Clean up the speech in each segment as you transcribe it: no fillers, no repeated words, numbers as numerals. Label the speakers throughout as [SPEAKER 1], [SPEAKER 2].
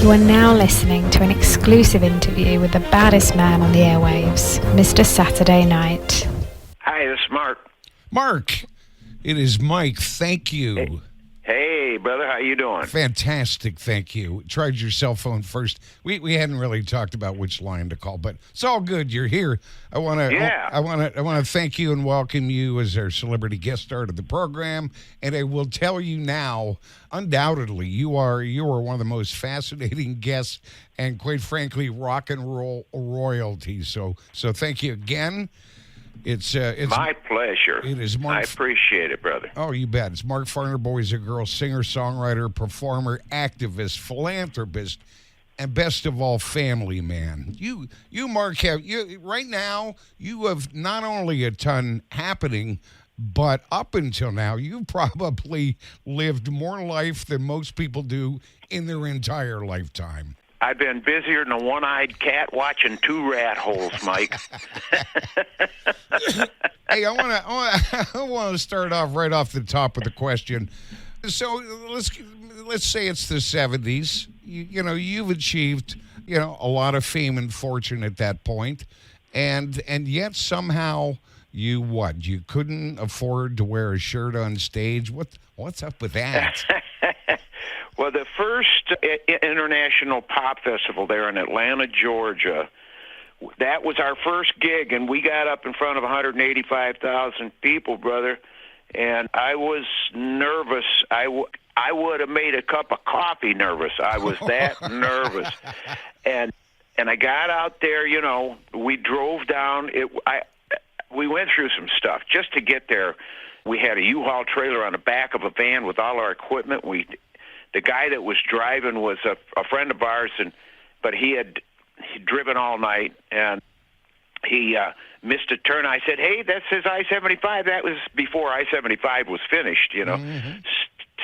[SPEAKER 1] You are now listening to an exclusive interview with the baddest man on the airwaves, Mr. Saturday Night.
[SPEAKER 2] Hi, this is Mark.
[SPEAKER 3] Mark, it is Mike. Thank you.
[SPEAKER 2] Hey, brother, how you doing?
[SPEAKER 3] Fantastic, thank you. Tried your cell phone first. We hadn't really talked about which line to call, but it's all good. You're here. I want to thank you and welcome you as our celebrity guest star to the program. And I will tell you now, undoubtedly, you are one of the most fascinating guests and, quite frankly, rock and roll royalty. So thank you again. It's
[SPEAKER 2] my pleasure.
[SPEAKER 3] It is Mark.
[SPEAKER 2] I appreciate it, brother.
[SPEAKER 3] Oh, you bet. It's Mark Farner, Boys and Girls, singer, songwriter, performer, activist, philanthropist, and best of all, family man. You, Mark, right now, you have not only a ton happening, but up until now, you've probably lived more life than most people do in their entire lifetime.
[SPEAKER 2] I've been busier than a one-eyed cat watching two rat holes, Mike.
[SPEAKER 3] Hey, I want to start off right off the top with a question. So let's say it's the 70s. You've achieved a lot of fame and fortune at that point, and yet somehow you couldn't afford to wear a shirt on stage. What's up with that?
[SPEAKER 2] Well, the first international pop festival there in Atlanta, Georgia, that was our first gig, and we got up in front of 185,000 people, brother, and I was nervous. I would have made a cup of coffee nervous. I was that nervous. And I got out there, we drove down. We went through some stuff just to get there. We had a U-Haul trailer on the back of a van with all our equipment. The guy that was driving was a friend of ours, but he'd driven all night, and he missed a turn. I said, "Hey, that says I-75." That was before I-75 was finished, Mm-hmm.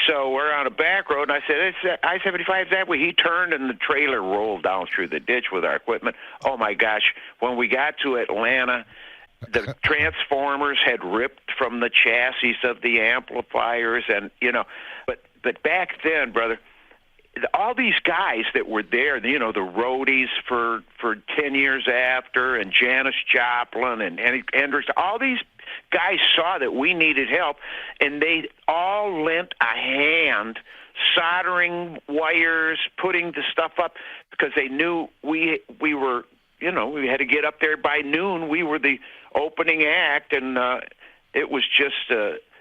[SPEAKER 2] So we're on a back road, and I said, "It's I-75 that way." He turned, and the trailer rolled down through the ditch with our equipment. Oh, my gosh. When we got to Atlanta, the transformers had ripped from the chassis of the amplifiers, and, But back then, brother, all these guys that were there, the roadies for 10 years after, and Janis Joplin and Hendrix, all these guys saw that we needed help, and they all lent a hand soldering wires, putting the stuff up, because they knew we were, we had to get up there by noon. We were the opening act, and it was just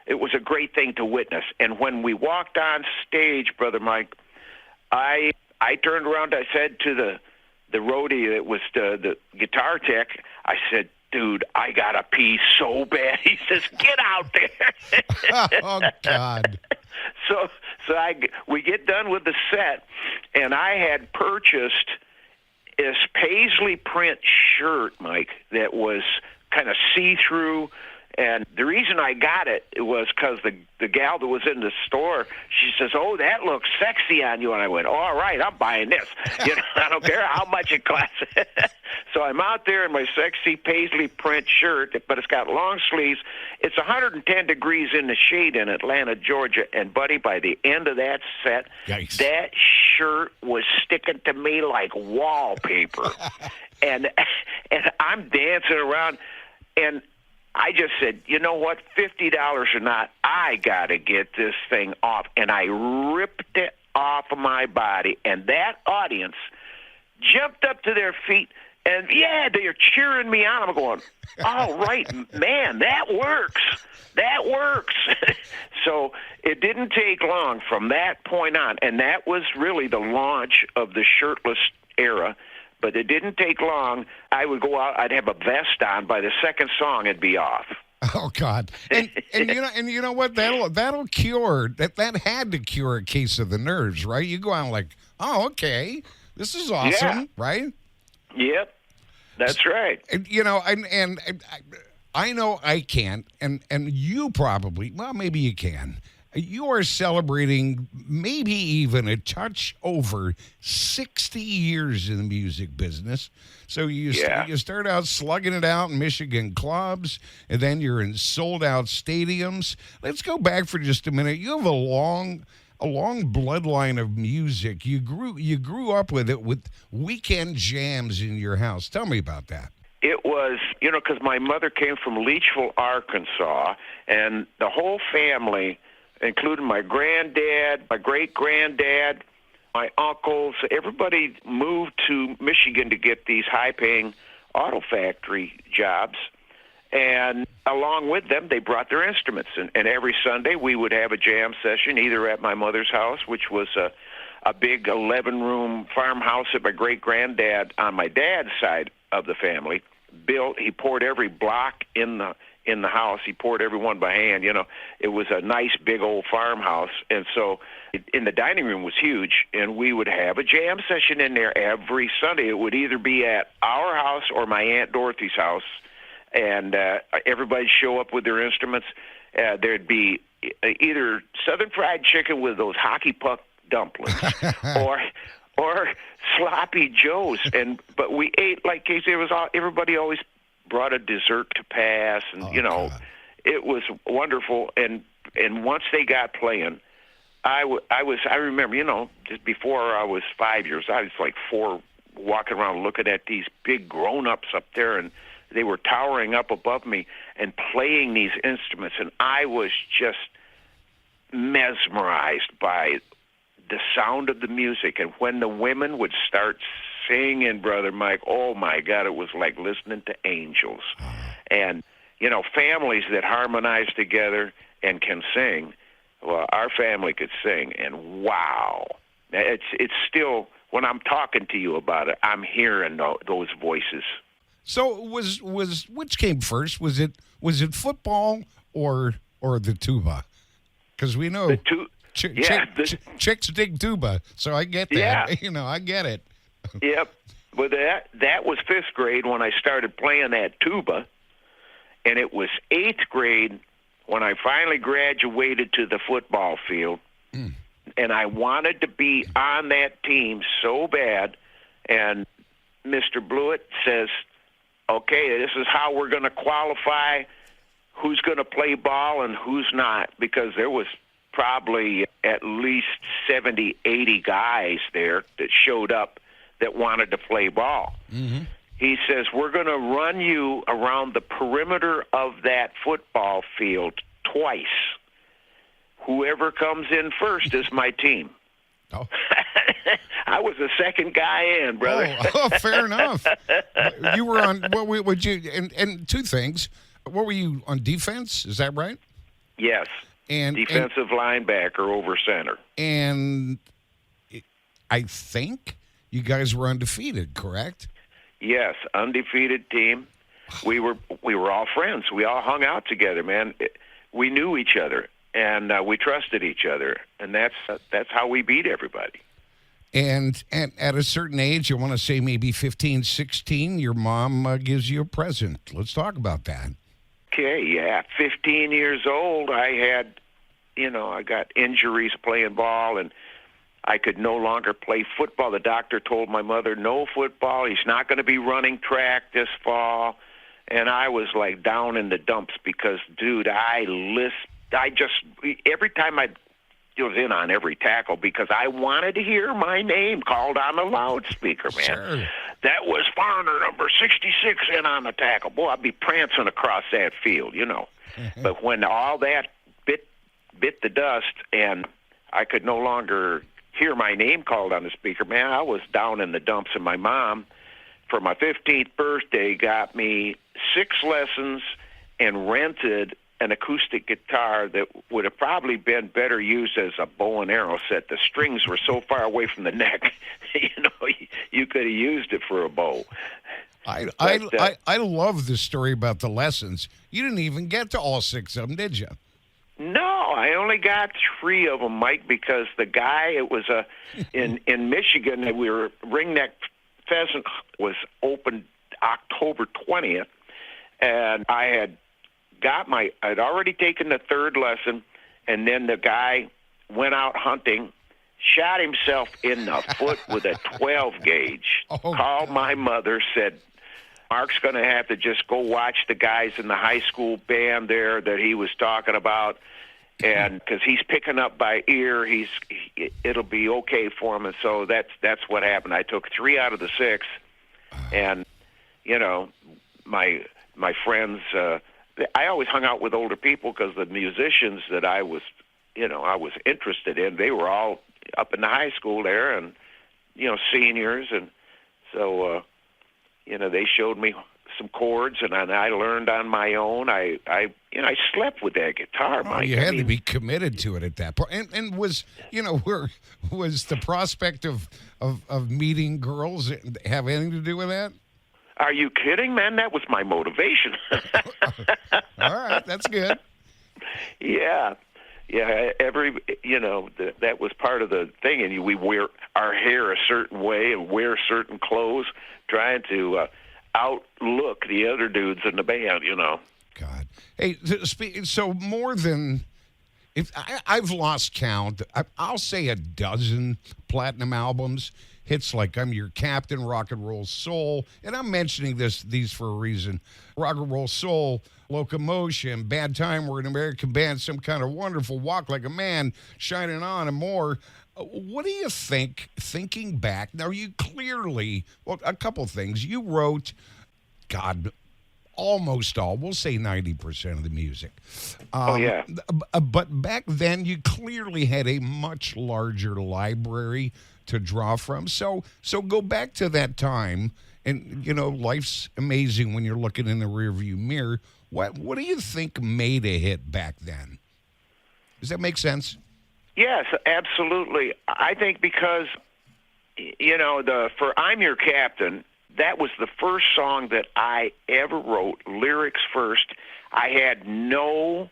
[SPEAKER 2] it was a great thing to witness. And when we walked on stage, Brother Mike, I turned around. I said to the roadie that was the guitar tech, I said, "Dude, I got to pee so bad." He says, "Get out there."
[SPEAKER 3] Oh, God.
[SPEAKER 2] So we get done with the set, and I had purchased this paisley print shirt, Mike, that was kind of see-through. And the reason I got it was because the gal that was in the store, she says, "Oh, that looks sexy on you." And I went, "All right, I'm buying this. I don't care how much it costs." So I'm out there in my sexy paisley print shirt, but it's got long sleeves. It's 110 degrees in the shade in Atlanta, Georgia. And, buddy, by the end of that set,
[SPEAKER 3] Yikes.
[SPEAKER 2] That shirt was sticking to me like wallpaper. and I'm dancing around, and I just said, you know what, $50 or not, I got to get this thing off. And I ripped it off of my body. And that audience jumped up to their feet, and, they're cheering me on. I'm going, all right, man, that works. That works. So it didn't take long from that point on. And that was really the launch of the shirtless era. But it didn't take long. I would go out. I'd have a vest on. By the second song, it'd be off.
[SPEAKER 3] Oh, God! And you know what? That'll cure that. That had to cure a case of the nerves, right? You go out like, oh, okay, this is awesome, right?
[SPEAKER 2] Yep, that's right.
[SPEAKER 3] And I know I can't, and you probably, well, maybe you can. You are celebrating maybe even a touch over 60 years in the music business. So you start out slugging it out in Michigan clubs, and then you're in sold-out stadiums. Let's go back for just a minute. You have a long a long bloodline of music. You grew up with it, with weekend jams in your house. Tell me about that.
[SPEAKER 2] It was, because my mother came from Leachville, Arkansas, and the whole family, including my granddad, my great-granddad, my uncles, everybody moved to Michigan to get these high-paying auto factory jobs. And along with them, they brought their instruments. And every Sunday, we would have a jam session, either at my mother's house, which was a big 11-room farmhouse that my great-granddad on my dad's side of the family built. He poured every block in the house. He poured every one by hand. It was a nice big old farmhouse. And so in the dining room was huge, and we would have a jam session in there every Sunday. It would either be at our house or my Aunt Dorothy's house, and everybody show up with their instruments. There'd be either Southern fried chicken with those hockey puck dumplings or sloppy joes, but we ate like Casey. Everybody always brought a dessert to pass, and it was wonderful. And once they got playing, I remember, just before I was 5 years, I was like 4, walking around looking at these big grown-ups up there, and they were towering up above me and playing these instruments, and I was just mesmerized by the sound of the music. And when the women would start singing, Brother Mike, oh my God, it was like listening to angels. And, families that harmonize together and can sing, well, our family could sing, and wow. It's still, when I'm talking to you about it, I'm hearing those voices.
[SPEAKER 3] So was which came first? Was it football or the tuba? Because we know chicks dig tuba, so I get that.
[SPEAKER 2] Yeah.
[SPEAKER 3] I get it.
[SPEAKER 2] Yep. Well, that was 5th grade when I started playing that tuba, and it was 8th grade when I finally graduated to the football field, and I wanted to be on that team so bad, and Mr. Blewett says, okay, this is how we're going to qualify who's going to play ball and who's not, because there was probably at least 70, 80 guys there that showed up that wanted to play ball.
[SPEAKER 3] Mm-hmm.
[SPEAKER 2] He says, we're going to run you around the perimeter of that football field twice. Whoever comes in first is my team.
[SPEAKER 3] Oh.
[SPEAKER 2] I was the second guy in, brother.
[SPEAKER 3] Oh, fair enough. You were on, what would you, and two things. What were you on, defense? Is that right?
[SPEAKER 2] Yes. Defensive linebacker over center. And
[SPEAKER 3] I think you guys were undefeated, correct?
[SPEAKER 2] Yes, undefeated team. We were all friends. We all hung out together, man. We knew each other, and we trusted each other, and that's how we beat everybody.
[SPEAKER 3] And at a certain age, I want to say maybe 15, 16, your mom gives you a present. Let's talk about that.
[SPEAKER 2] Okay, yeah. 15 years old, I had, I got injuries playing ball, and I could no longer play football. The doctor told my mother, no football. He's not going to be running track this fall. And I was like down in the dumps because, dude, every time I was in on every tackle because I wanted to hear my name called on the loudspeaker, man.
[SPEAKER 3] Sure.
[SPEAKER 2] That was Farner, number 66, in on the tackle. Boy, I'd be prancing across that field, But when all that bit the dust and I could no longer hear my name called on the speaker, man, I was down in the dumps. And my mom, for my 15th birthday, got me 6 lessons and rented an acoustic guitar that would have probably been better used as a bow and arrow set. The strings were so far away from the neck, you could have used it for a bow.
[SPEAKER 3] I love the story about the lessons. You didn't even get to all 6 of them, did you?
[SPEAKER 2] No, I only got 3 of them, Mike, because the guy, it was in Michigan, we were ringneck pheasant was open October 20th, and I'd already taken the 3rd lesson, and then the guy went out hunting, shot himself in the foot with a 12 gauge, called my mother, said, Mark's going to have to just go watch the guys in the high school band there that he was talking about. and because he's picking up by ear, it'll be okay for him. And so that's what happened. I took 3 out of the 6, and my friends. I always hung out with older people because the musicians that I was interested in, they were all up in the high school there, and seniors, and so they showed me some chords, and I learned on my own. I slept with that guitar, Mike.
[SPEAKER 3] You had to be committed to it at that point. And was was the prospect of meeting girls have anything to do with that?
[SPEAKER 2] Are you kidding, man? That was my motivation.
[SPEAKER 3] All right, that's good.
[SPEAKER 2] Yeah. That was part of the thing, and we wear our hair a certain way and wear certain clothes, trying to outlook the other dudes in the band.
[SPEAKER 3] God, hey, so more than I've lost count. I'll say a dozen platinum albums. Hits like I'm Your Captain, Rock and Roll Soul, and I'm mentioning these for a reason. Rock and Roll Soul, Locomotion, Bad Time, We're an American Band, Some Kind of Wonderful, Walk Like a Man, Shining On, and more. What do you think, thinking back? Now, you clearly, a couple things. You wrote, God, almost all, we'll say 90% of the music.
[SPEAKER 2] Yeah.
[SPEAKER 3] But back then, you clearly had a much larger library to draw from. So go back to that time, and life's amazing when you're looking in the rearview mirror. What do you think made a hit back then? Does that make sense?
[SPEAKER 2] Yes, absolutely. I think because for I'm Your Captain, that was the first song that I ever wrote, lyrics first. I had no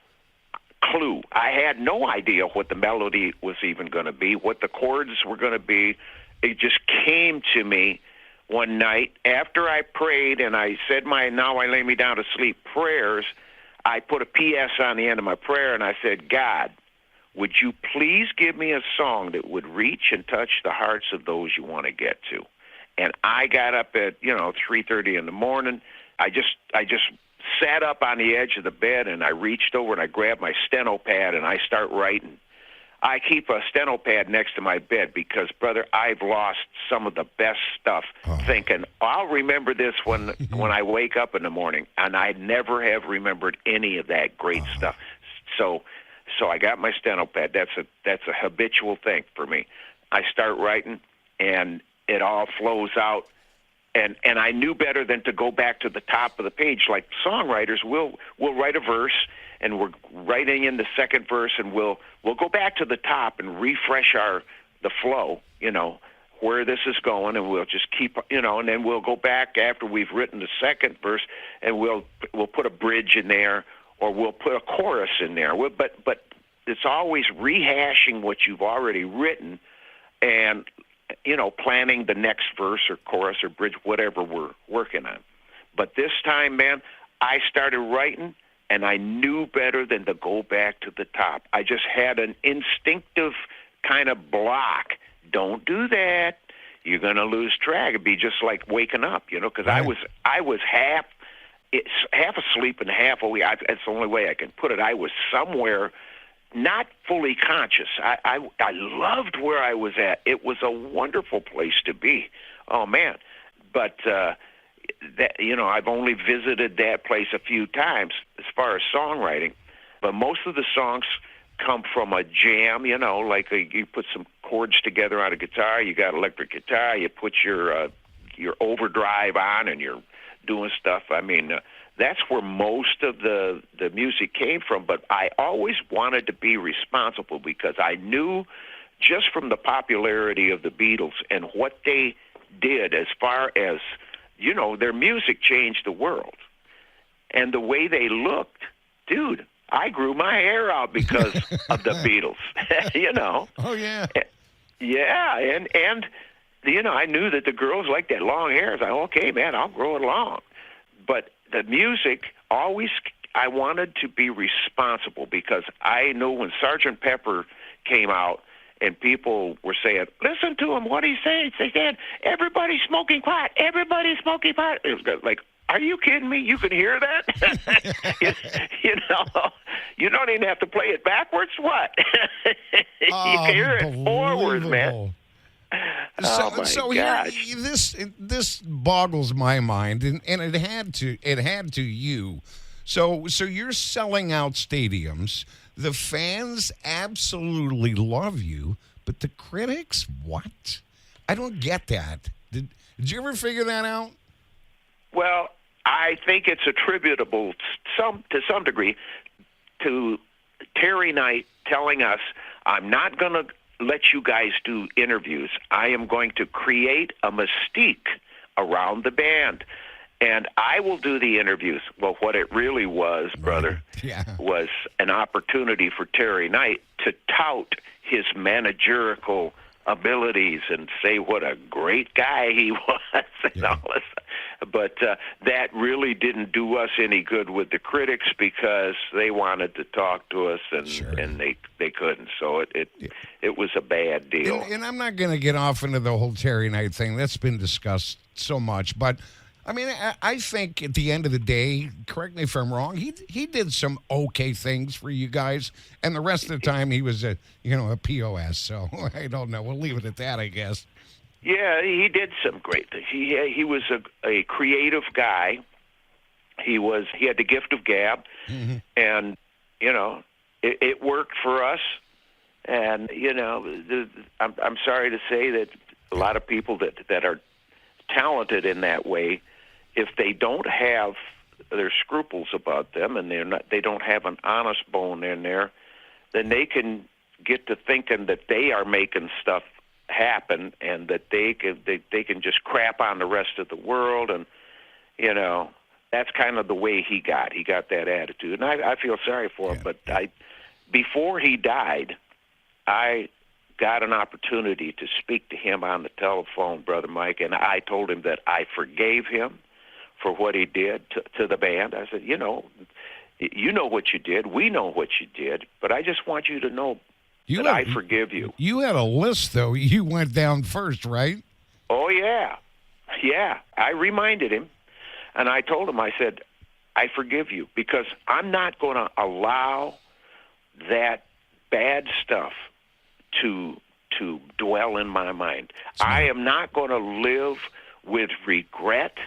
[SPEAKER 2] clue. I had no idea what the melody was even going to be, what the chords were going to be. It just came to me one night after I prayed and I said my "Now I Lay Me Down to Sleep" prayers. I put a P.S. on the end of my prayer, and I said, God, would you please give me a song that would reach and touch the hearts of those you want to get to? And I got up at 3:30 in the morning. I just sat up on the edge of the bed, and I reached over and I grabbed my steno pad and I start writing. I keep a steno pad next to my bed because, brother, I've lost some of the best stuff thinking, I'll remember this when I wake up in the morning, and I never have remembered any of that great stuff. So I got my steno pad. That's a habitual thing for me. I start writing, and it all flows out. And I knew better than to go back to the top of the page. Like songwriters, we'll write a verse, and we're writing in the second verse, and we'll go back to the top and refresh the flow, where this is going, and we'll just keep, and then we'll go back after we've written the second verse, and we'll put a bridge in there, or we'll put a chorus in there. But it's always rehashing what you've already written, and planning the next verse or chorus or bridge, whatever we're working on. But this time, man, I started writing, and I knew better than to go back to the top. I just had an instinctive kind of block. Don't do that. You're going to lose track. It'd be just like waking up, because right. I was half asleep and half awake. That's the only way I can put it. I was somewhere not fully conscious. I loved where I was at. It was a wonderful place to be. Oh, man. But, I've only visited that place a few times as far as songwriting. But most of the songs come from a jam, like you put some chords together on a guitar, you got electric guitar, you put your overdrive on, and you're doing stuff. I mean, that's where most of the music came from, but I always wanted to be responsible because I knew just from the popularity of the Beatles and what they did as far as, their music changed the world. And the way they looked, dude, I grew my hair out because of the Beatles,
[SPEAKER 3] Oh, yeah.
[SPEAKER 2] Yeah, and I knew that the girls liked that long hair. I was like, okay, man, I'll grow it long. But the music always, I wanted to be responsible because I knew when Sgt. Pepper came out and people were saying, listen to him, what he's saying. They said, everybody's smoking pot, everybody's smoking pot. It was like, Are you kidding me? You can hear that? You don't even have to play it backwards. What? You can hear it forward, man. Oh my gosh!
[SPEAKER 3] This boggles my mind, and it had to you. So you're selling out stadiums. The fans absolutely love you, but the critics, what? I don't get that. Did you ever figure that out?
[SPEAKER 2] Well, I think it's attributable to some degree to Terry Knight telling us, I'm not going to let you guys do interviews. I am going to create a mystique around the band, and I will do the interviews. Well, what it really was, brother, was an opportunity for Terry Knight to tout his managerial abilities and say what a great guy he was and all this. But that really didn't do us any good with the critics because they wanted to talk to us and they couldn't. So it was a bad deal.
[SPEAKER 3] And I'm not going to get off into the whole Terry Knight thing. That's been discussed so much. But, I mean, I think at the end of the day, correct me if I'm wrong, he did some okay things for you guys. And the rest of the time he was a POS. So I don't know. We'll leave it at that, I guess.
[SPEAKER 2] Yeah, he did some great things. He was a creative guy. He had the gift of gab, and it worked for us. And I'm sorry to say that a lot of people that are talented in that way, if they don't have their scruples about them and they don't have an honest bone in there, then they can get to thinking that they are making stuff happen and that they can just crap on the rest of the world. And that's kind of the way he got that attitude, and I feel sorry for him. But before he died, I got an opportunity to speak to him on the telephone, Brother Mike, and I told him that I forgave him for what he did to the band. I said, you know what you did, we know what you did, but I just want you to know I forgive you.
[SPEAKER 3] You had a list, though. You went down first, right?
[SPEAKER 2] Oh, yeah. Yeah. I reminded him, and I told him, I said, I forgive you because I'm not going to allow that bad stuff to dwell in my mind. I am not going to live with regret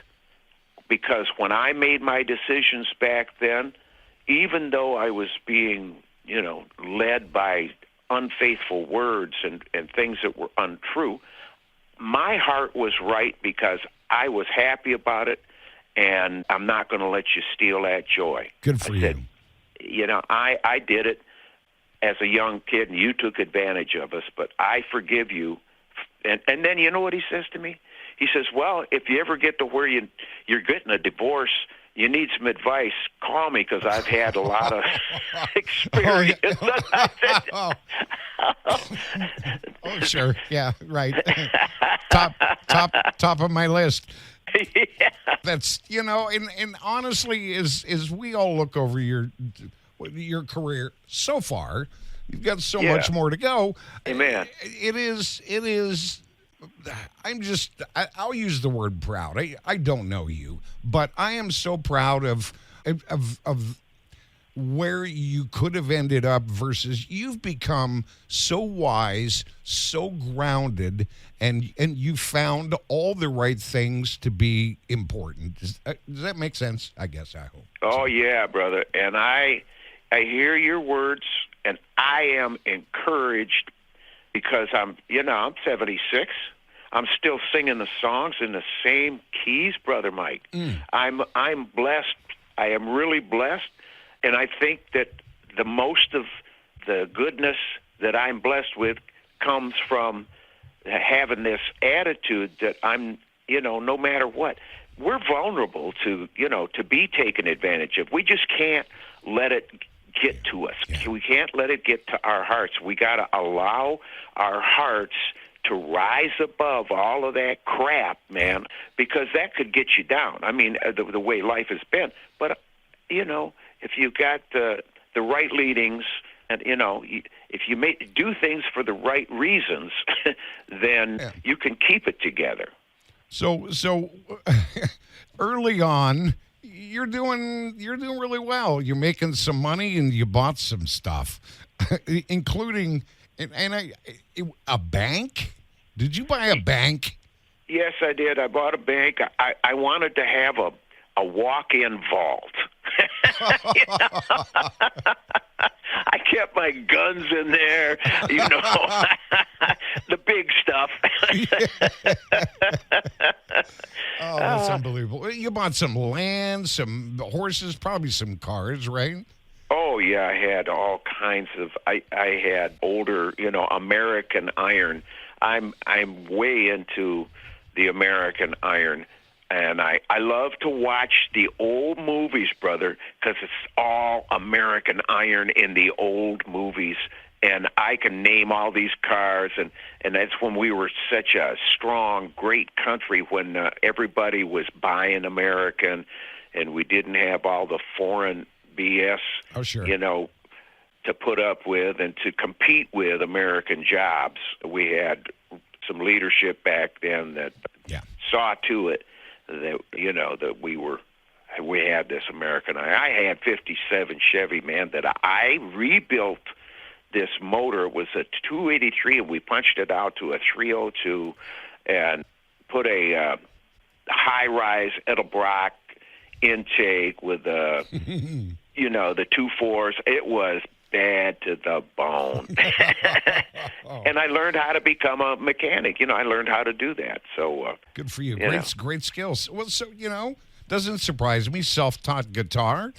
[SPEAKER 2] because when I made my decisions back then, even though I was being, led by unfaithful words and things that were untrue, my heart was right because I was happy about it, and I'm not going to let you steal that joy.
[SPEAKER 3] Good for you.
[SPEAKER 2] I did it as a young kid, and you took advantage of us, but I forgive you. And then you know what he says to me? He says, well, if you ever get to where you're getting a divorce, you need some advice, call me because I've had a lot of experience.
[SPEAKER 3] Oh, sure. Yeah, right. top of my list.
[SPEAKER 2] Yeah.
[SPEAKER 3] That's, and honestly, as we all look over your career so far, you've got so much more to go.
[SPEAKER 2] Amen.
[SPEAKER 3] It is, I'll use the word proud. I don't know you, but I am so proud of where you could have ended up versus you've become so wise, so grounded, and you found all the right things to be important. Does that make sense? I guess, I hope.
[SPEAKER 2] Oh, yeah, brother. And I hear your words, and I am encouraged because I'm 76. I'm still singing the songs in the same keys, Brother Mike. I'm blessed. I am really blessed. And I think that the most of the goodness that I'm blessed with comes from having this attitude that I'm, no matter what, we're vulnerable to be taken advantage of. We just can't let it get to us. Yeah. We can't let it get to our hearts. We got to allow our hearts to rise above all of that crap, man, because that could get you down. I mean, the way life has been. But, if you got the right leadings and, if you do things for the right reasons, then you can keep it together.
[SPEAKER 3] So early on, you're doing really well. You're making some money, and you bought some stuff, including a bank. Did you buy a bank?
[SPEAKER 2] Yes, I did. I bought a bank. I wanted to have a walk-in vault. I kept my guns in there, the big stuff.
[SPEAKER 3] Oh, that's unbelievable. You bought some land, some horses, probably some cars, right?
[SPEAKER 2] Oh, yeah, I had all kinds of, I had older, American iron. I'm way into the American iron. And I love to watch the old movies, brother, because it's all American iron in the old movies. And I can name all these cars, and that's when we were such a strong, great country, when everybody was buying American, and we didn't have all the foreign BS, to put up with and to compete with American jobs. We had some leadership back then that saw to it that that we had this American. I had 57 Chevy, man, that I rebuilt. This motor was a 283, and we punched it out to a 302 and put a high-rise Edelbrock intake with the 2.4s. It was bad to the bone. And I learned how to become a mechanic. I learned how to do that. So
[SPEAKER 3] good for you. Great skills. Well, so, doesn't surprise me. Self-taught guitar.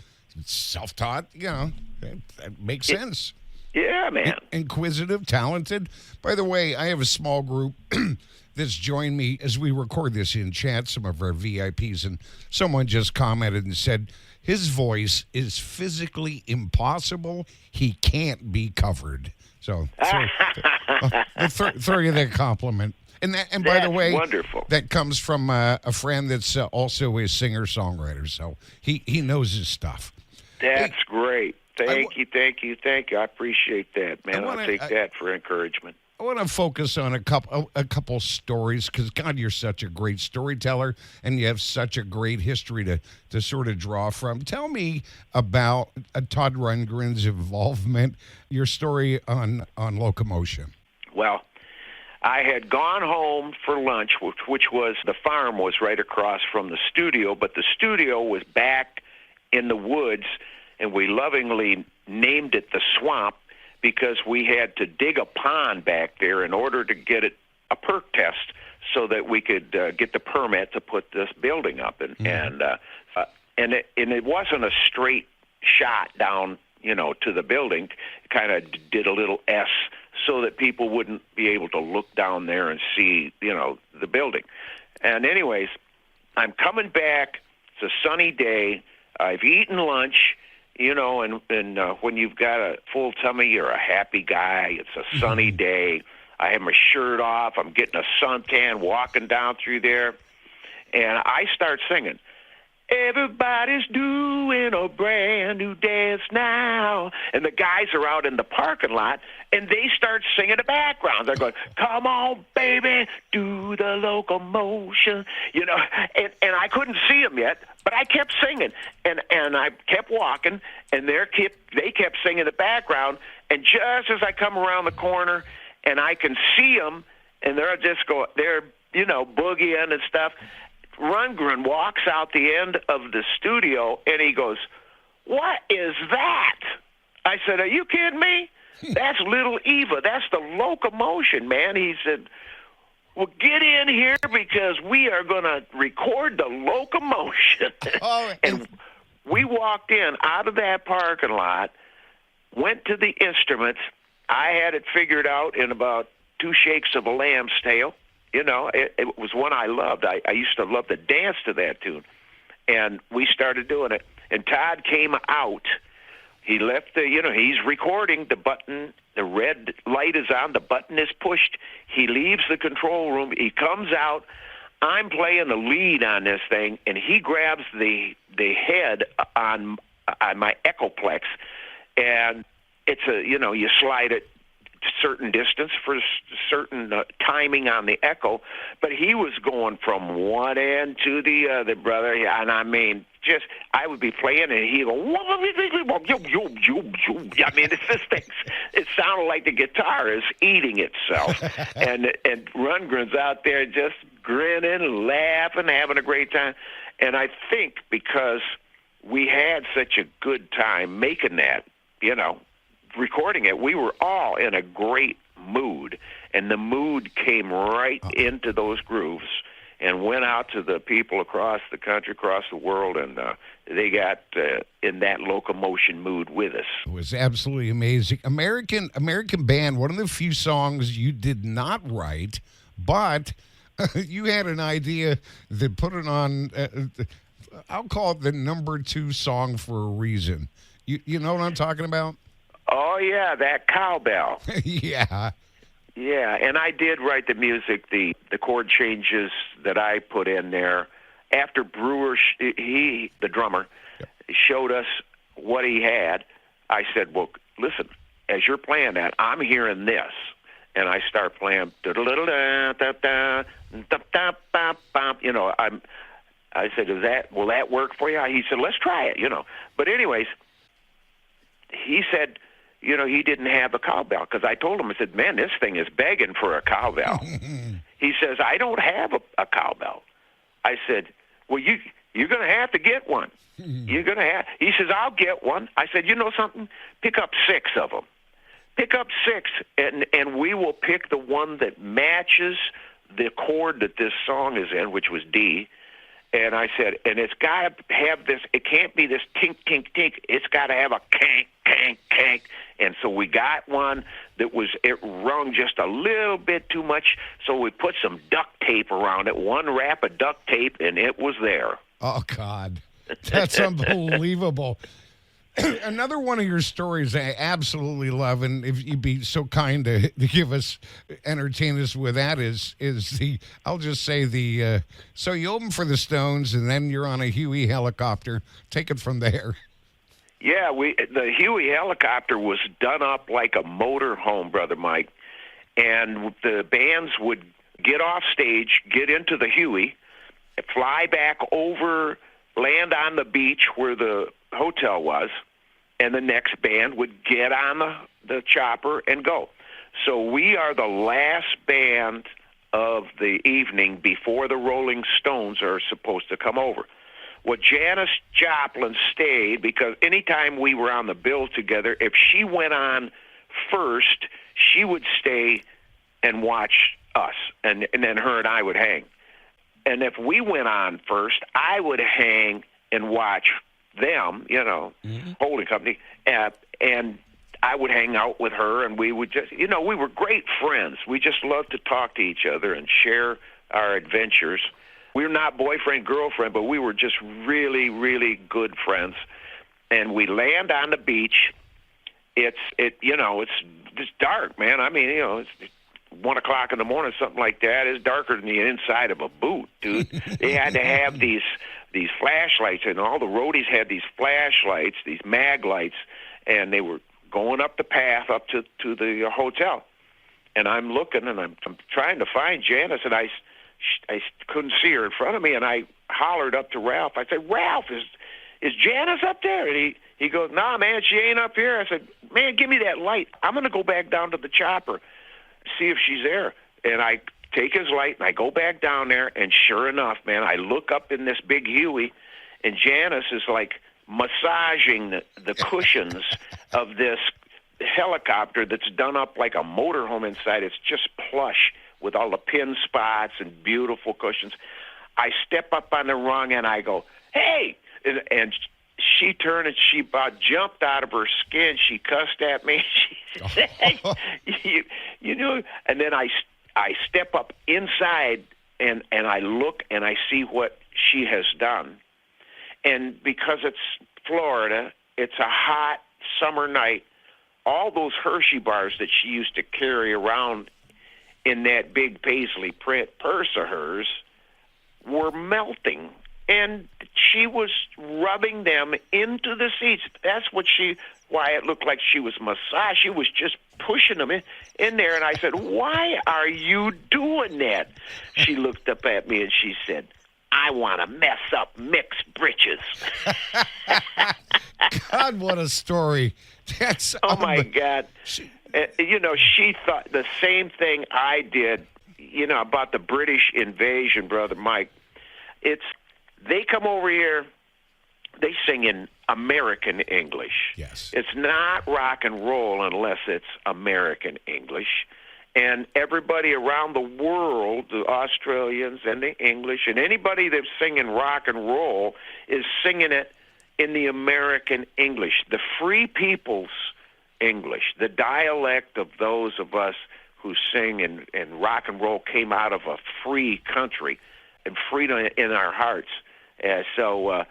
[SPEAKER 3] Self-taught, that makes sense.
[SPEAKER 2] Yeah, man.
[SPEAKER 3] Inquisitive, talented. By the way, I have a small group that's joined me as we record this in chat, some of our VIPs, and someone just commented and said, his voice is physically impossible. He can't be covered. So I'll throw you that compliment. And by the way,
[SPEAKER 2] wonderful.
[SPEAKER 3] That comes from a friend that's also a singer-songwriter. So he knows his stuff.
[SPEAKER 2] That's great. Thank you. I appreciate that, man. I'll take that for encouragement.
[SPEAKER 3] I want to focus on a couple stories because, God, you're such a great storyteller, and you have such a great history to sort of draw from. Tell me about Todd Rundgren's involvement, your story on Locomotion.
[SPEAKER 2] Well, I had gone home for lunch, which was, the farm was right across from the studio, but the studio was back in the woods, and we lovingly named it the Swamp because we had to dig a pond back there in order to get it a perk test so that we could get the permit to put this building up. And it wasn't a straight shot down, to the building. It kind of did a little S so that people wouldn't be able to look down there and see, the building. And anyways, I'm coming back. It's a sunny day. I've eaten lunch. And when you've got a full tummy, you're a happy guy. It's a sunny day. I have my shirt off. I'm getting a suntan walking down through there. And I start singing, everybody's doing a brand new dance now. And the guys are out in the parking lot, and they start singing the background. They're going, come on, baby, do the locomotion. And I couldn't see them yet, but I kept singing. And I kept walking, and they kept singing the background. And just as I come around the corner, and I can see them, and they're boogieing and stuff, Rundgren walks out the end of the studio, and he goes, what is that? I said, are you kidding me? That's Little Eva. That's the Locomotion, man. He said, well, get in here because we are going to record the Locomotion. And we walked in out of that parking lot, went to the instruments. I had it figured out in about 2 shakes of a lamb's tail. It was one I loved. I used to love to dance to that tune. And we started doing it. And Todd came out. He left he's recording the button. The red light is on. The button is pushed. He leaves the control room. He comes out. I'm playing the lead on this thing, and he grabs the head on my Echoplex. And it's you slide it certain distance for certain timing on the echo, but he was going from one end to the other, brother. And I mean, just I would be playing and he'd go, I mean, it's just things. It sounded like the guitar is eating itself, and Rundgren's out there just grinning, laughing, having a great time. And I think because we had such a good time making that, recording it, we were all in a great mood, and the mood came right into those grooves and went out to the people across the country, across the world, and they got in that locomotion mood with us.
[SPEAKER 3] It was absolutely amazing. American Band, one of the few songs you did not write, but you had an idea that put it on, I'll call it the number 2 song for a reason. You know what I'm talking about?
[SPEAKER 2] Oh, yeah, that cowbell.
[SPEAKER 3] Yeah.
[SPEAKER 2] Yeah, and I did write the music, the chord changes that I put in there. After Brewer, the drummer, showed us what he had, I said, well, listen, as you're playing that, I'm hearing this. And I start playing, I said, will that work for you? He said, let's try it, But anyways, he said, he didn't have a cowbell, because I told him, I said, man, this thing is begging for a cowbell. He says, I don't have a cowbell. I said, well, you're going to have to get one. You're going to have. He says, I'll get one. I said, you know something? Pick up 6 of them. Pick up 6, and we will pick the one that matches the chord that this song is in, which was D. And I said, and it's got to have this, it can't be this tink, tink, tink. It's got to have a kank, kank, kank. And so we got one that it rung just a little bit too much, so we put some duct tape around it, one wrap of duct tape, and it was there.
[SPEAKER 3] Oh, God. That's unbelievable. Another one of your stories I absolutely love, and if you'd be so kind to give us, entertain us with that, is I'll just say so you open for the Stones, and then you're on a Huey helicopter. Take it from there.
[SPEAKER 2] Yeah, the Huey helicopter was done up like a motor home, Brother Mike, and the bands would get off stage, get into the Huey, fly back over, land on the beach where the hotel was, and the next band would get on the chopper and go. So we are the last band of the evening before the Rolling Stones are supposed to come over. Well, Janis Joplin stayed because anytime we were on the bill together, if she went on first, she would stay and watch us, and then her and I would hang. And if we went on first, I would hang and watch them, holding company, and I would hang out with her, and we would just, we were great friends. We just loved to talk to each other and share our adventures. We were not boyfriend, girlfriend, but we were just really, really good friends. And we land on the beach. It's dark, man. I mean, it's 1 o'clock in the morning, something like that. It's darker than the inside of a boot, dude. They had to have these flashlights, and all the roadies had these flashlights, these mag lights, and they were going up the path up to the hotel. And I'm looking, and I'm trying to find Janis, and I couldn't see her in front of me, and I hollered up to Ralph. I said, Ralph, is Janis up there? And he goes, nah, man, she ain't up here. I said, man, give me that light. I'm going to go back down to the chopper, see if she's there. And I take his light, and I go back down there, and sure enough, man, I look up in this big Huey, and Janis is like massaging the cushions of this helicopter that's done up like a motorhome inside. It's just plush with all the pin spots and beautiful cushions. I step up on the rung, and I go, hey! And she turned, and she about jumped out of her skin. She cussed at me. She said, and then I step up inside, and I look, and I see what she has done. And because it's Florida, it's a hot summer night, all those Hershey bars that she used to carry around in that big paisley print purse of hers were melting, and she was rubbing them into the seats. That's what why it looked like she was massaged. She was just pushing them in there. And I said, why are you doing that? She looked up at me and she said, I want to mess up Mick's britches.
[SPEAKER 3] God, what a story. That's
[SPEAKER 2] oh, my God. You know, she thought the same thing I did, you know, about the British invasion, Brother Mike. They come over here, they sing in American English.
[SPEAKER 3] Yes.
[SPEAKER 2] It's not rock and roll unless it's American English. And everybody around the world, the Australians and the English, and anybody that's singing rock and roll is singing it in the American English, the free people's English, the dialect of those of us who sing and rock and roll came out of a free country and freedom in our hearts. So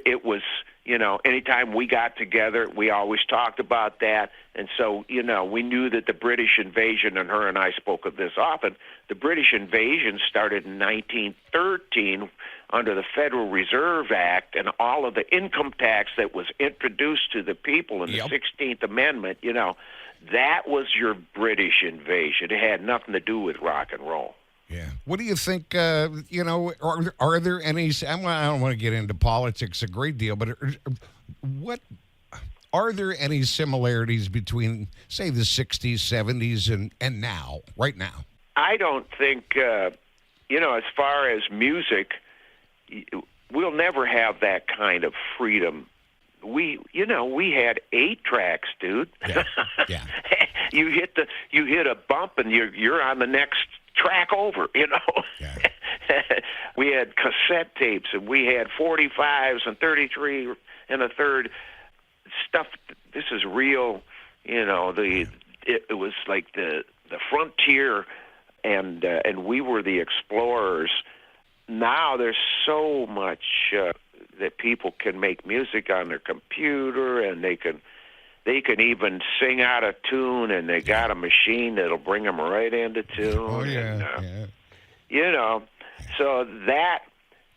[SPEAKER 2] it was, you know, anytime we got together, we always talked about that. And so, you know, we knew that the British invasion, and her and I spoke of this often, the British invasion started in 1913 under the Federal Reserve Act and all of the income tax that was introduced to the people in the 16th Amendment, you know, that was your British invasion. It had nothing to do with rock and roll.
[SPEAKER 3] Yeah. What do you think, you know, are there any, I don't want to get into politics a great deal, but are there any similarities between, say, the 60s, 70s, and now, right now?
[SPEAKER 2] I don't think, you know, as far as music, we'll never have that kind of freedom. We had 8 tracks, dude.
[SPEAKER 3] Yeah. Yeah.
[SPEAKER 2] You hit a bump and you're on the next track over, you know.
[SPEAKER 3] Yeah.
[SPEAKER 2] We had cassette tapes and we had 45s and 33 and a third stuff. This is real, you know. It was like the frontier, and we were the explorers. Now there's so much that people can make music on their computer, and they can even sing out of tune, and they got a machine that'll bring them right into tune.
[SPEAKER 3] Oh, yeah.
[SPEAKER 2] And, you know, so that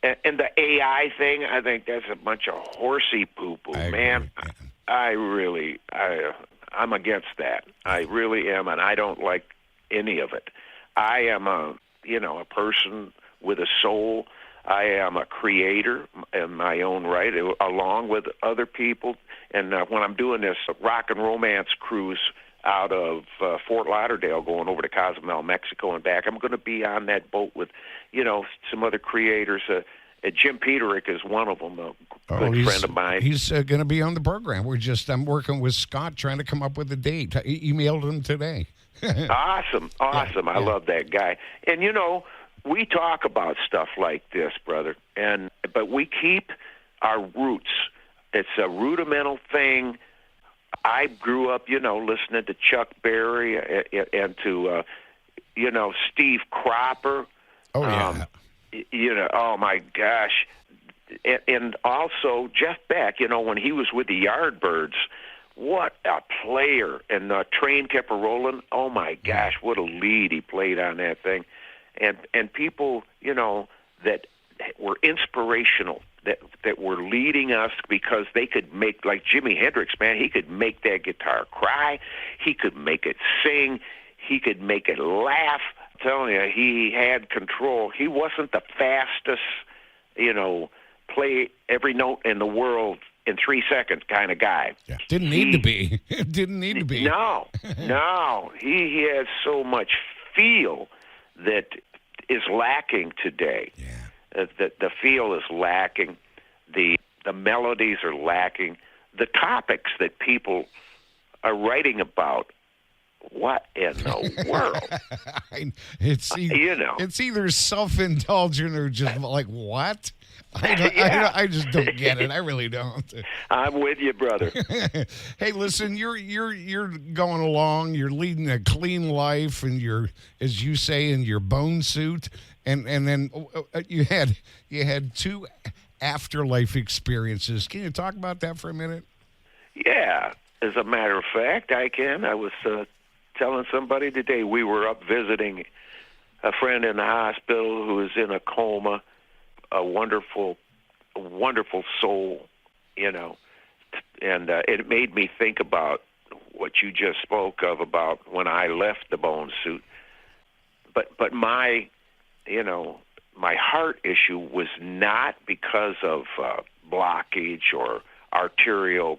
[SPEAKER 2] and the AI thing, I think that's a bunch of horsey poo-poo, man. I'm against that. I really am, and I don't like any of it. I am a person with a soul. I am a creator in my own right, along with other people. And when I'm doing this rock and romance cruise out of Fort Lauderdale, going over to Cozumel, Mexico, and back, I'm going to be on that boat with, you know, some other creators. Jim Peterick is one of them, a good friend of mine.
[SPEAKER 3] He's going to be on the program. I'm working with Scott trying to come up with a date. I emailed him today.
[SPEAKER 2] Awesome. I love that guy. And, you know, we talk about stuff like this, brother, but we keep our roots. It's a rudimental thing. I grew up, you know, listening to Chuck Berry and to, you know, Steve Cropper.
[SPEAKER 3] Oh, yeah.
[SPEAKER 2] You know, oh, my gosh. And also Jeff Beck, you know, when he was with the Yardbirds, what a player. And the Train Kept A-Rolling. Oh, my gosh, what a lead he played on that thing. And people, you know, that were inspirational, that were leading us because they could make, like Jimi Hendrix, man, he could make that guitar cry. He could make it sing. He could make it laugh. I'm telling you, he had control. He wasn't the fastest, you know, play every note in the world in 3 seconds kind of guy.
[SPEAKER 3] Yeah. Didn't need to be. Didn't need to be.
[SPEAKER 2] No. He has so much feel that is lacking today.
[SPEAKER 3] Yeah.
[SPEAKER 2] The feel is lacking. The melodies are lacking. The topics that people are writing about, what in the world?
[SPEAKER 3] It's either self-indulgent or just like, what? I just don't get it. I really don't.
[SPEAKER 2] I'm with you, brother.
[SPEAKER 3] Hey, listen, you're going along. You're leading a clean life, and you're, as you say, in your bone suit. And then you had 2 afterlife experiences. Can you talk about that for a minute?
[SPEAKER 2] Yeah, as a matter of fact, I can. I was telling somebody today, we were up visiting a friend in the hospital who is in a coma. A wonderful soul, you know, it made me think about what you just spoke of about when I left the bone suit. But my, my heart issue was not because of blockage or arterial,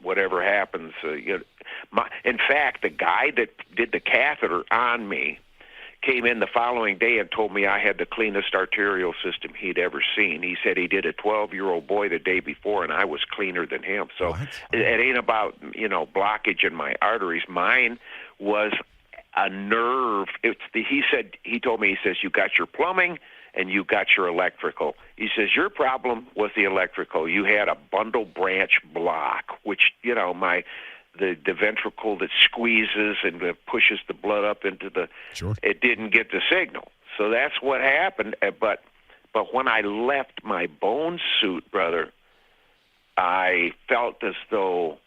[SPEAKER 2] whatever happens. In fact, the guy that did the catheter on me came in the following day and told me I had the cleanest arterial system he'd ever seen. He said he did a 12-year-old boy the day before, and I was cleaner than him. So it ain't about, blockage in my arteries. Mine was a nerve. He told me, you got your plumbing and you got your electrical. He says, your problem was the electrical. You had a bundle branch block, which, the ventricle that squeezes and pushes the blood up into it didn't get the signal. So that's what happened. But when I left my bone suit, brother, I felt as though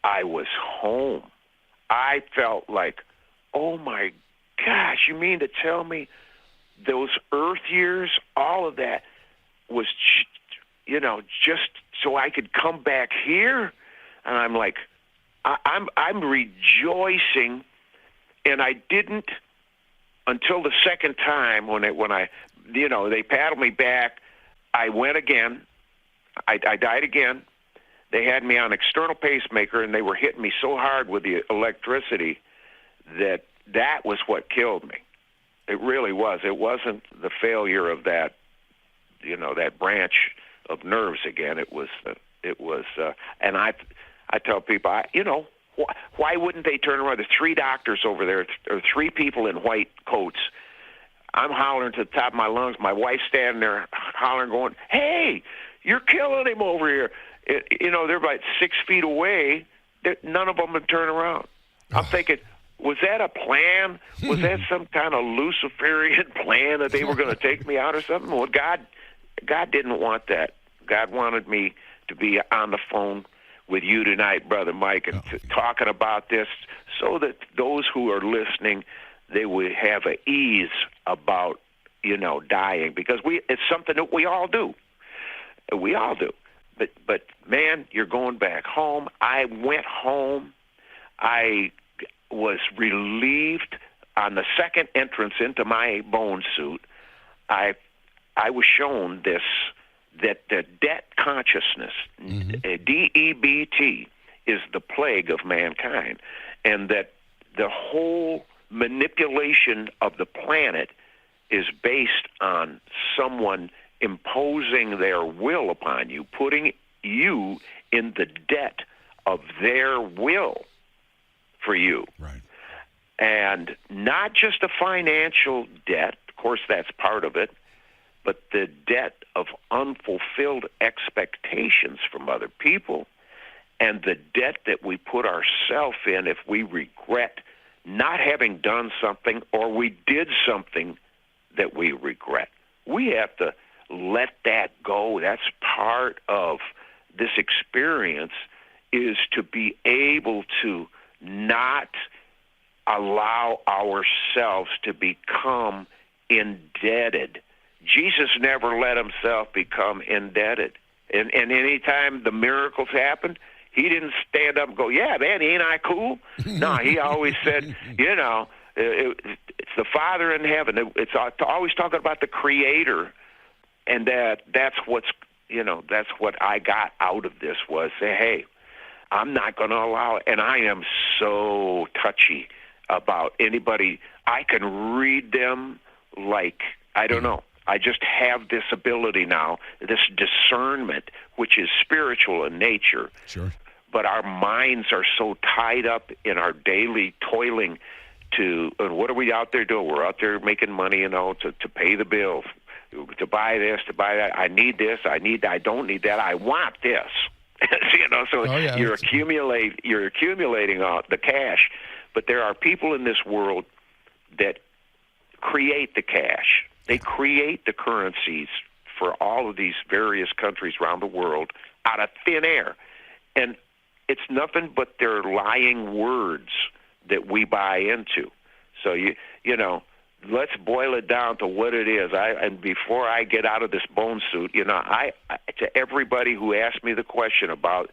[SPEAKER 2] I was home. I felt like, oh my gosh, you mean to tell me those Earth years, all of that was, just so I could come back here? And I'm like, I'm rejoicing, and I didn't until the second time when I they paddled me back. I went again. I died again. They had me on external pacemaker, and they were hitting me so hard with the electricity that was what killed me. It really was. It wasn't the failure of that, that branch of nerves again. It was, and I tell people, why wouldn't they turn around? There's 3 doctors over there, or 3 people in white coats. I'm hollering to the top of my lungs. My wife's standing there hollering, going, hey, you're killing him over here. They're about 6 feet away. None of them would turn around. I'm thinking, was that a plan? Was that some kind of Luciferian plan that they were going to take me out or something? Well, God didn't want that. God wanted me to be on the phone with you tonight, Brother Mike, and talking about this so that those who are listening, they would have an ease about, dying, because it's something that we all do. We all do. But man, you're going back home. I went home. I was relieved on the second entrance into my bone suit. I was shown that the debt consciousness, DEBT, is the plague of mankind, and that the whole manipulation of the planet is based on someone imposing their will upon you, putting you in the debt of their will for you.
[SPEAKER 3] Right.
[SPEAKER 2] And not just a financial debt, of course that's part of it, but the debt of unfulfilled expectations from other people, and the debt that we put ourselves in if we regret not having done something or we did something that we regret. We have to let that go. That's part of this experience, is to be able to not allow ourselves to become indebted. Jesus never let himself become indebted. And any time the miracles happened, he didn't stand up and go, yeah, man, ain't I cool? No, he always said, it's the Father in heaven. It's always talking about the Creator. And that's what I got out of this, was say, hey, I'm not going to allow it. And I am so touchy about anybody. I can read them like, I don't know. I just have this ability now, this discernment, which is spiritual in nature.
[SPEAKER 3] Sure.
[SPEAKER 2] But our minds are so tied up in our daily toiling and what are we out there doing? We're out there making money, to pay the bills, to buy this, to buy that. I need this, I don't need that, I want this. You're accumulating all the cash. But there are people in this world that create the cash. They create the currencies for all of these various countries around the world out of thin air. And it's nothing but their lying words that we buy into. So, let's boil it down to what it is. And before I get out of this bone suit, I to everybody who asked me the question about,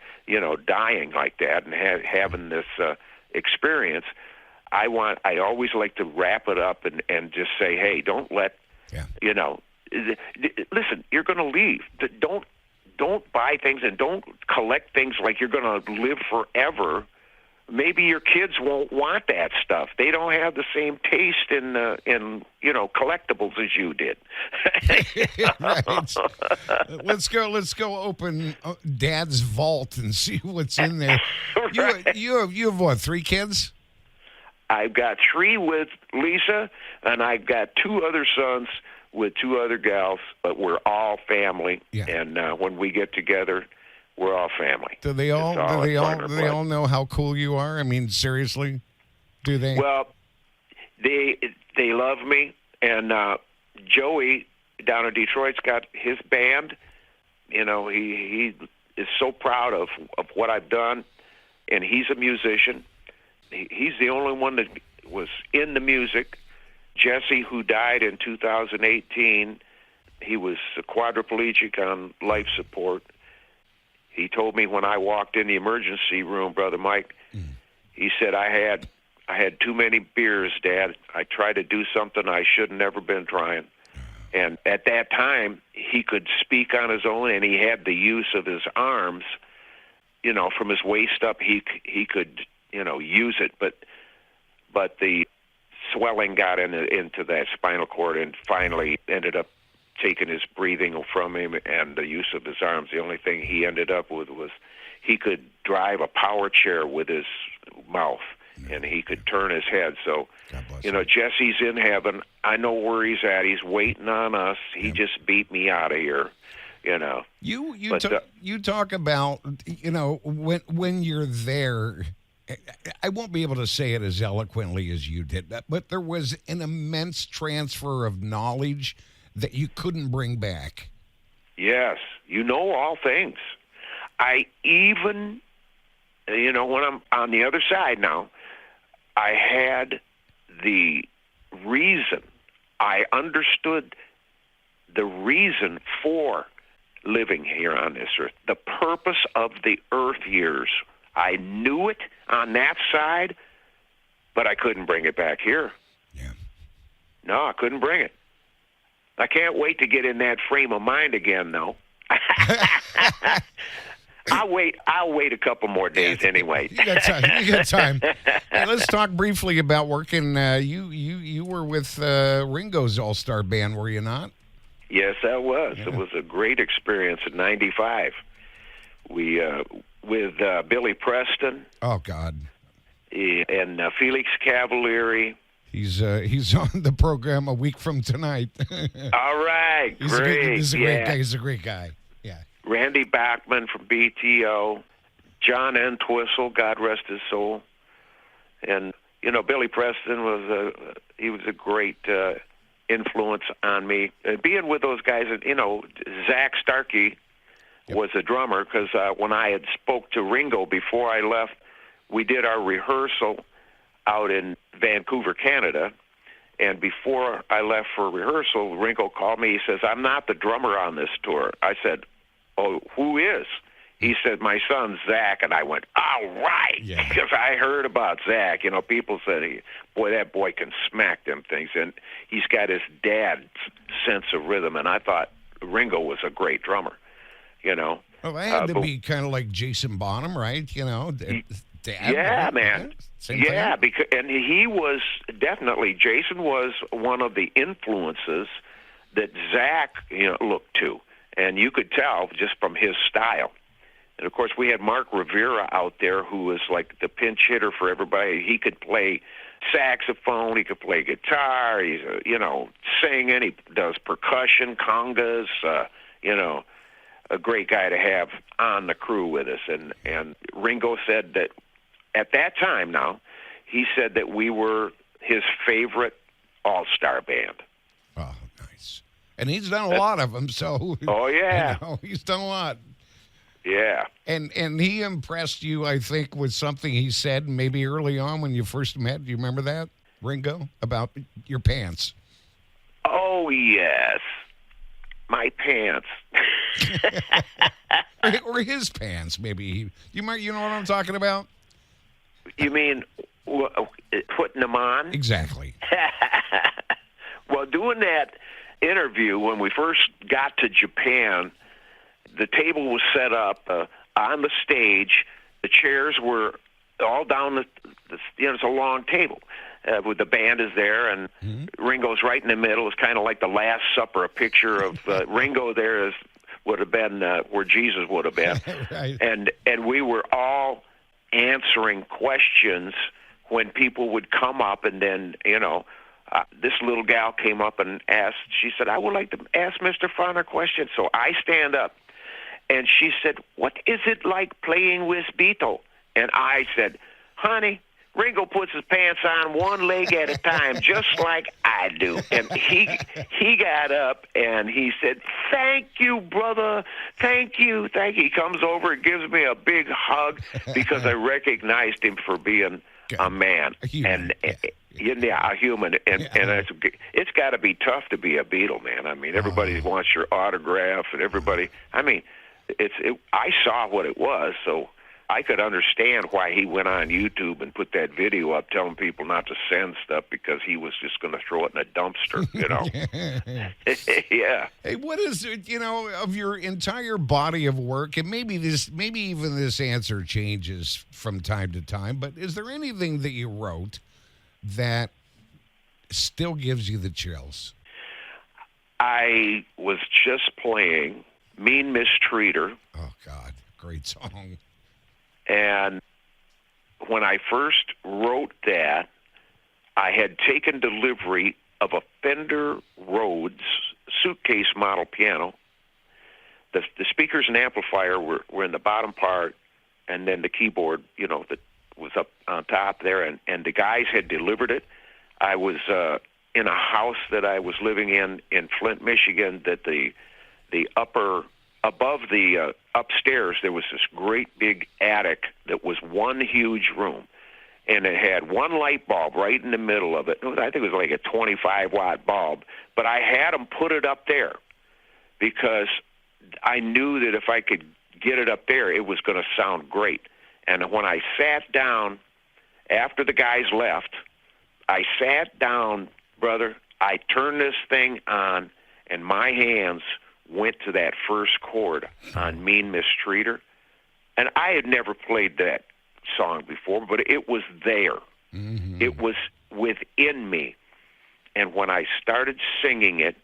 [SPEAKER 2] dying like that and having this experience, I always like to wrap it up and just say, hey, don't let, listen, you're going to leave. Don't buy things and don't collect things like you're going to live forever. Maybe your kids won't want that stuff. They don't have the same taste in collectibles as you did.
[SPEAKER 3] Right. Let's go open Dad's vault and see what's in there. Right. You have what, 3 kids?
[SPEAKER 2] I've got 3 with Lisa, and I've got 2 other sons with 2 other gals, but we're all family. Yeah. And when we get together, we're all family.
[SPEAKER 3] Do they all know how cool you are? I mean, seriously, do they?
[SPEAKER 2] Well, they love me, and Joey down in Detroit's got his band. He is so proud of what I've done, and he's a musician. He's the only one that was in the music. Jesse, who died in 2018, he was quadriplegic on life support. He told me when I walked in the emergency room, Brother Mike, he said, I had too many beers, Dad. I tried to do something I should have never been trying. And at that time, he could speak on his own, and he had the use of his arms. From his waist up, he could, use it. But the swelling got into that spinal cord and finally ended up taking his breathing from him and the use of his arms. The only thing he ended up with was he could drive a power chair with his mouth, and he could turn his head. So, Jesse's in heaven. I know where he's at. He's waiting on us. He just beat me out of here.
[SPEAKER 3] You talk about, when you're there, I won't be able to say it as eloquently as you did, but there was an immense transfer of knowledge that you couldn't bring back.
[SPEAKER 2] Yes, all things. I even, when I'm on the other side now, I had the reason. I understood the reason for living here on this earth, the purpose of the earth years. I knew it on that side, but I couldn't bring it back here.
[SPEAKER 3] Yeah.
[SPEAKER 2] No, I couldn't bring it. I can't wait to get in that frame of mind again, though. I'll wait a couple more days anyway.
[SPEAKER 3] You got time. Hey, let's talk briefly about working. You were with Ringo's All-Star Band, were you not?
[SPEAKER 2] Yes, I was. Yeah. It was a great experience in '95. We with Billy Preston.
[SPEAKER 3] Oh God.
[SPEAKER 2] And Felix Cavalieri.
[SPEAKER 3] He's on the program a week from tonight.
[SPEAKER 2] All right, great.
[SPEAKER 3] He's a great guy. He's a great guy. Yeah.
[SPEAKER 2] Randy Bachman from BTO, John Entwistle, God rest his soul, and Billy Preston was a great influence on me. Being with those guys, Zach Starkey was a drummer because when I had spoke to Ringo before I left, we did our rehearsal out in Vancouver, Canada, and before I left for rehearsal, Ringo called me. He says, "I'm not the drummer on this tour." I said, "Oh, who is?" He said, "My son, Zach." And I went, "All right," because I heard about Zach. People said, "Boy, that boy can smack them things," and he's got his dad's sense of rhythm. And I thought Ringo was a great drummer.
[SPEAKER 3] Well, I had to be kind of like Jason Bonham, right? Dad,
[SPEAKER 2] yeah,
[SPEAKER 3] right?
[SPEAKER 2] man.
[SPEAKER 3] Yeah,
[SPEAKER 2] because he was definitely, Jason was one of the influences that Zach looked to, and you could tell just from his style. And of course, we had Mark Rivera out there, who was like the pinch hitter for everybody. He could play saxophone, he could play guitar, he's singing, he does percussion, congas, a great guy to have on the crew with us. And Ringo said that at that time now, he said that we were his favorite all-star band.
[SPEAKER 3] Oh, nice. And he's done a lot of them, so...
[SPEAKER 2] Oh, yeah.
[SPEAKER 3] He's done a lot.
[SPEAKER 2] Yeah.
[SPEAKER 3] And he impressed you, I think, with something he said maybe early on when you first met. Do you remember that, Ringo, about your pants?
[SPEAKER 2] Oh, yes. My pants.
[SPEAKER 3] or his pants, maybe. You know what I'm talking about?
[SPEAKER 2] You mean putting them on?
[SPEAKER 3] Exactly.
[SPEAKER 2] Well, doing that interview, when we first got to Japan, the table was set up on the stage. The chairs were all down it's a long table. With the band is there, and Ringo's right in the middle. It's kind of like the Last Supper. A picture of Ringo there would have been where Jesus would have been.
[SPEAKER 3] Right.
[SPEAKER 2] And we were all answering questions when people would come up, and then, this little gal came up and asked, she said, I would like to ask Mr. Farner a question. So I stand up, and she said, what is it like playing with Beatle? And I said, honey, Ringo puts his pants on one leg at a time, just like I do. And he got up and he said, thank you, brother. Thank you. He comes over and gives me a big hug because I recognized him for being a man.
[SPEAKER 3] A human.
[SPEAKER 2] And a human. And it's got to be tough to be a Beatle, man. I mean, everybody wants your autograph, and everybody. I mean, I saw what it was, so I could understand why he went on YouTube and put that video up telling people not to send stuff because he was just going to throw it in a dumpster, Yeah.
[SPEAKER 3] Hey, what is it, of your entire body of work, and maybe even this answer changes from time to time, but is there anything that you wrote that still gives you the chills?
[SPEAKER 2] I was just playing Mean Mistreater.
[SPEAKER 3] Oh, God. Great song.
[SPEAKER 2] And when I first wrote that, I had taken delivery of a Fender Rhodes suitcase model piano. The speakers and amplifier were in the bottom part, and then the keyboard, that was up on top there, and the guys had delivered it. I was in a house that I was living in Flint, Michigan, that the above the upstairs, there was this great big attic that was one huge room, and it had one light bulb right in the middle of it. I think it was like a 25-watt bulb, but I had them put it up there because I knew that if I could get it up there, it was going to sound great. And when I sat down, after the guys left, I sat down, brother, I turned this thing on, and my hands went to that first chord on Mean Mistreater. And I had never played that song before, but it was there. Mm-hmm. It was within me. And when I started singing it,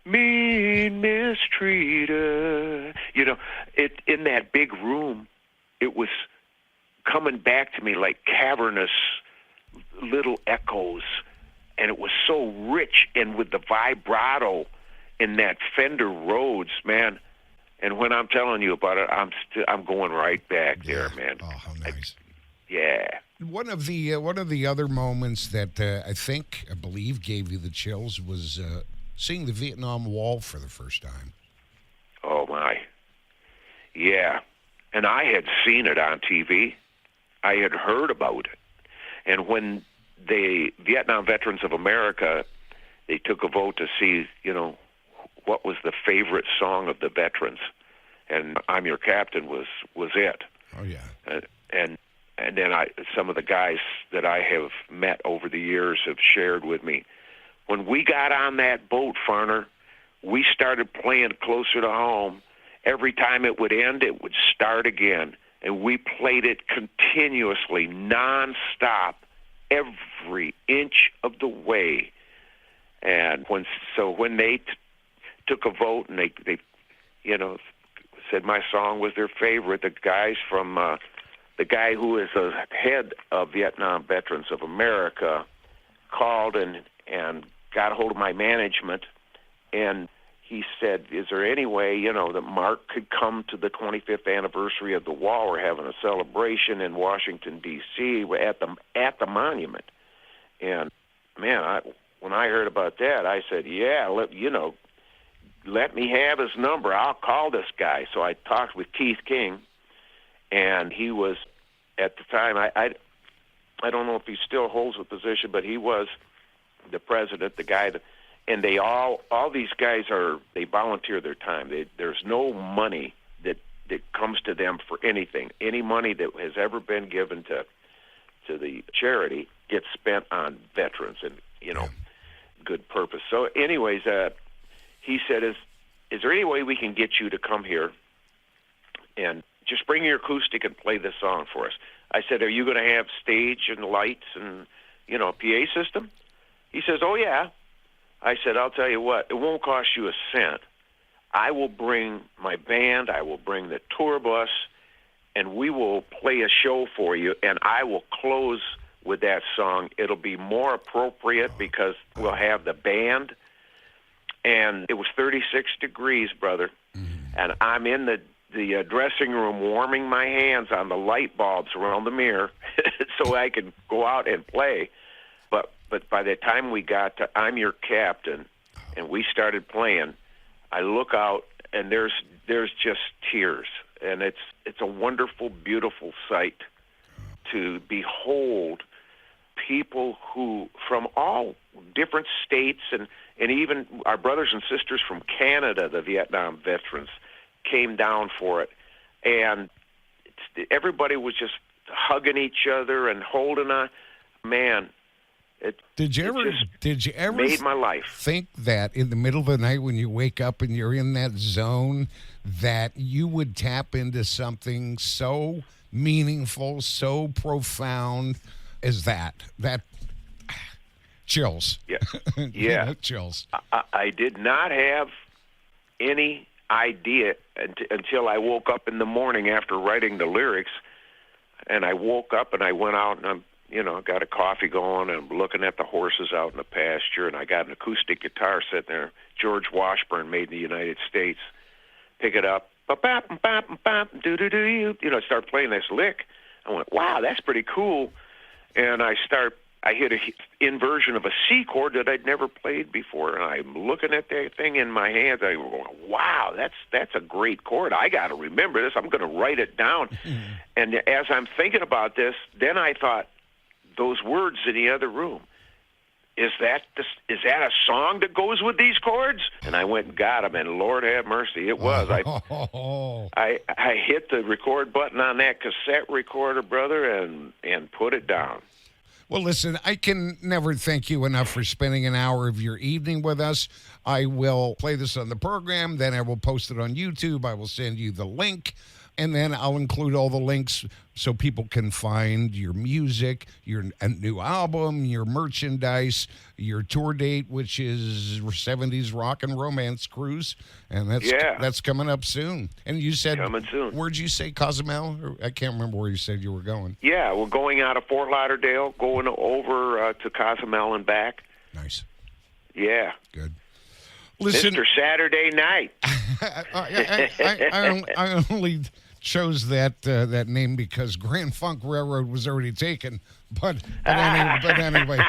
[SPEAKER 2] Mean Mistreater, in that big room, it was coming back to me like cavernous little echoes. And it was so rich, and with the vibrato in that Fender Rhodes, man. And when I'm telling you about it, I'm going right back there, man.
[SPEAKER 3] Oh, how nice.
[SPEAKER 2] Yeah.
[SPEAKER 3] One of the other moments that I believe gave you the chills was seeing the Vietnam Wall for the first time.
[SPEAKER 2] Oh, my. Yeah. And I had seen it on TV. I had heard about it. And when the Vietnam Veterans of America, they took a vote to see, what was the favorite song of the veterans, and I'm Your Captain was it.
[SPEAKER 3] Oh, yeah.
[SPEAKER 2] And then some of the guys that I have met over the years have shared with me. When we got on that boat, Farner, we started playing Closer to Home. Every time it would end, it would start again. And we played it continuously, nonstop, every inch of the way. And when they took a vote and they said my song was their favorite, the guys from the guy who is the head of Vietnam Veterans of America called and got a hold of my management, and he said, is there any way, that Mark could come to the 25th anniversary of the wall? We're having a celebration in Washington, D.C. at the monument. And, man, when I heard about that, I said, yeah, let me have his number. I'll call this guy. So I talked with Keith King, and he was, at the time, I don't know if he still holds the position, but he was the president, the guy that and all these guys they volunteer their time. There's no money that comes to them for anything. Any money that has ever been given to the charity gets spent on veterans and good purpose. So, anyways, he said, "Is there any way we can get you to come here and just bring your acoustic and play this song for us?" I said, "Are you going to have stage and lights and a PA system?" He says, "Oh yeah." I said, "I'll tell you what, it won't cost you a cent. I will bring my band, I will bring the tour bus, and we will play a show for you, and I will close with that song. It'll be more appropriate because we'll have the band." And it was 36 degrees, brother, and I'm in the dressing room warming my hands on the light bulbs around the mirror so I can go out and play. But by the time we got to "I'm Your Captain" and we started playing, I look out and there's just tears, and it's a wonderful, beautiful sight to behold people who from all different states and even our brothers and sisters from Canada, the Vietnam veterans, came down for it, and everybody was just hugging each other and holding on. Man,
[SPEAKER 3] did you ever
[SPEAKER 2] made my life.
[SPEAKER 3] Think that in the middle of the night when you wake up and you're in that zone that you would tap into something so meaningful, so profound as that chills?
[SPEAKER 2] Yeah.
[SPEAKER 3] Chills.
[SPEAKER 2] I did not have any idea until I woke up in the morning after writing the lyrics, and I woke up and I went out and I'm got a coffee going, and I'm looking at the horses out in the pasture, and I got an acoustic guitar sitting there, George Washburn, made in the United States. Pick it up, start playing this lick. I went, wow, that's pretty cool. And I hit an inversion of a C chord that I'd never played before, and I'm looking at that thing in my hands. I'm going, wow, that's a great chord. I got to remember this. I'm going to write it down. And as I'm thinking about this, then I thought, those words in the other room, is that a song that goes with these chords? And I went and got them, and Lord have mercy, it was. I hit the record button on that cassette recorder, brother, and put it down.
[SPEAKER 3] Well, listen, I can never thank you enough for spending an hour of your evening with us. I will play this on the program, then I will post it on YouTube. I will send you the link, and then I'll include all the links so people can find your music, your new album, your merchandise, your tour date, which is 70s Rock and Romance Cruise, and that's coming up soon. And you said,
[SPEAKER 2] coming soon.
[SPEAKER 3] Where'd you say, Cozumel? I can't remember where you said you were going.
[SPEAKER 2] Yeah, we're going out of Fort Lauderdale, going over to Cozumel and back.
[SPEAKER 3] Nice.
[SPEAKER 2] Yeah.
[SPEAKER 3] Good. Listen,
[SPEAKER 2] Mr. Saturday Night.
[SPEAKER 3] I only chose that name because Grand Funk Railroad was already taken. But anyway,